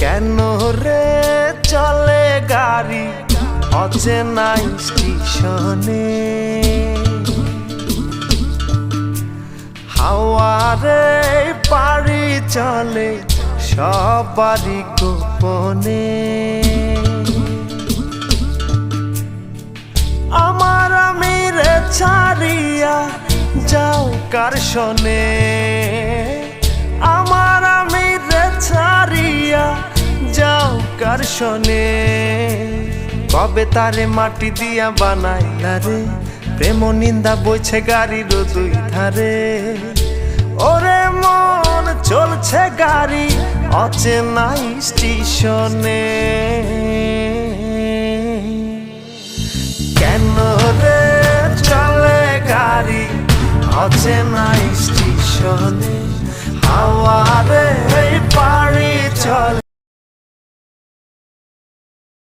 কেন রে চলে গাড়ি অচেনা স্টেশনে? হাওয়ারে পাড়ি চলে সবারই গোপনে। আমার আমিরে ছাড়িয়া যাও কার শোনে? আমার আমিরে ছাড়িয়া যাও কার শোনে? কবে তারে মাটি দিয়া বানাইলা রে? প্রেম নিন্দা বইছে গাড়ির দুই ধারে। ওরে মন চলছে গাড়ি অচেনা স্টেশনে। কেন রে চলে গাড়ি অচেনা স্টেশনে? হাওয়া